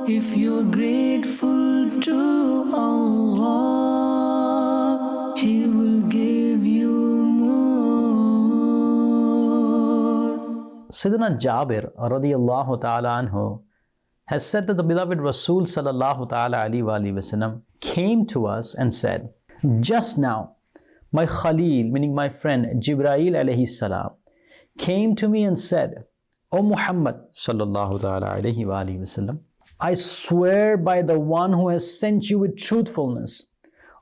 If you're grateful to Allah, He will give you more. Sayyidina Jabir radiyallahu ta'ala anhu has said that the beloved Rasul sallallahu ta'ala alayhi wa sallam came to us and said, just now my Khalil, meaning my friend Jibreel alayhi salam, came to me and said, O Muhammad sallallahu ta'ala alayhi wa sallam, I swear by the one who has sent you with truthfulness,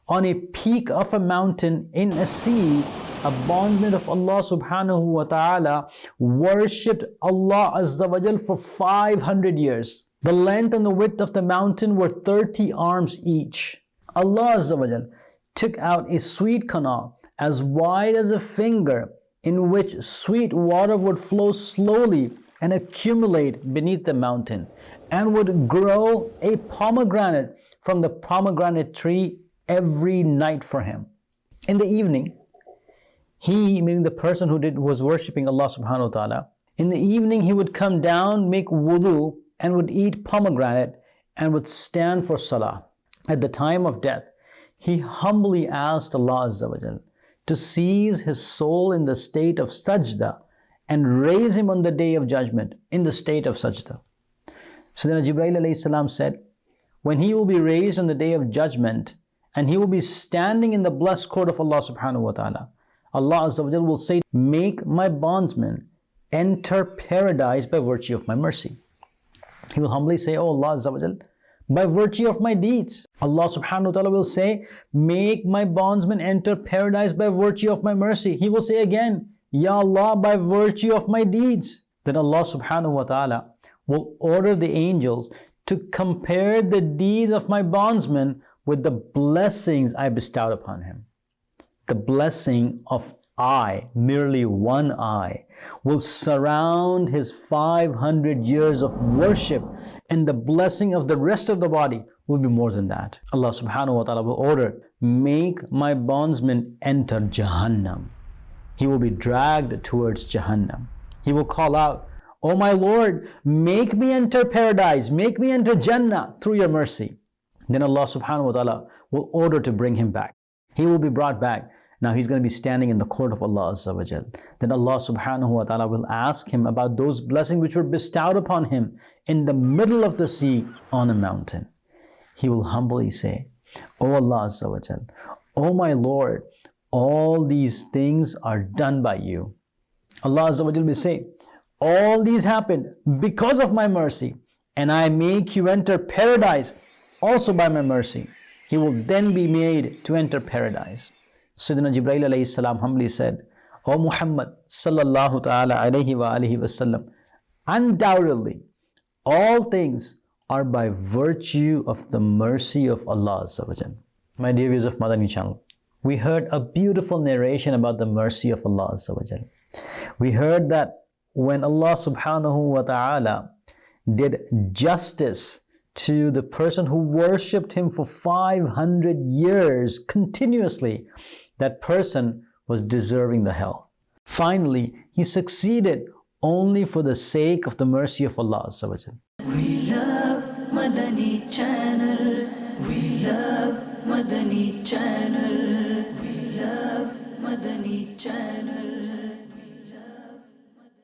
on a peak of a mountain in a sea, a bondman of Allah subhanahu wa ta'ala worshipped Allah azza wa jal for 500 years. The length and the width of the mountain were 30 arms each. Allah azza wa jal took out a sweet canal as wide as a finger, in which sweet water would flow slowly and accumulate beneath the mountain, and would grow a pomegranate from the pomegranate tree every night for him. In the evening, he, meaning the person who was worshipping Allah subhanahu wa ta'ala, in the evening he would come down, make wudu, and would eat pomegranate, and would stand for salah. At the time of death, he humbly asked Allah azza wa jal to seize his soul in the state of sajda and raise him on the day of judgment in the state of sajda. So then Jibreel alayhi salam said, when he will be raised on the day of judgment, and he will be standing in the blessed court of Allah subhanahu wa ta'ala, Allah azza wa jal will say, make my bondsman enter paradise by virtue of my mercy. He will humbly say, oh Allah azza wa jal, by virtue of my deeds. Allah subhanahu wa ta'ala will say, make my bondsman enter paradise by virtue of my mercy. He will say again, Ya Allah, by virtue of my deeds. Then Allah subhanahu wa ta'ala will order the angels to compare the deed of my bondsman with the blessings I bestowed upon him. The blessing of eye, merely one eye, will surround his 500 years of worship, and the blessing of the rest of the body will be more than that. Allah subhanahu wa ta'ala will order, make my bondsman enter Jahannam. He will be dragged towards Jahannam. He will call out, oh my Lord, make me enter paradise, make me enter Jannah through your mercy. Then Allah subhanahu wa ta'ala will order to bring him back. He will be brought back. Now he's going to be standing in the court of Allah azza wa jal. Then Allah subhanahu wa ta'ala will ask him about those blessings which were bestowed upon him in the middle of the sea on a mountain. He will humbly say, O Allah azza wa jal, O my Lord, all these things are done by you. Allah azza wa jal will say, all these happened because of my mercy, and I make you enter paradise also by my mercy. He will then be made to enter paradise. Sayyidina Jibreel alayhi salam humbly said, O Muhammad sallallahu ta'ala alayhi wa alihi wasallam, undoubtedly all things are by virtue of the mercy of Allah azza wa jal. My dear viewers of Madani Channel, we heard a beautiful narration about the mercy of Allah azza wa jal. We heard that when Allah subhanahu wa ta'ala did justice to the person who worshipped him for 500 years continuously, that person was deserving the hell. Finally, he succeeded only for the sake of the mercy of Allah azza wa jal. We love Madani Channel. We love Madani Channel.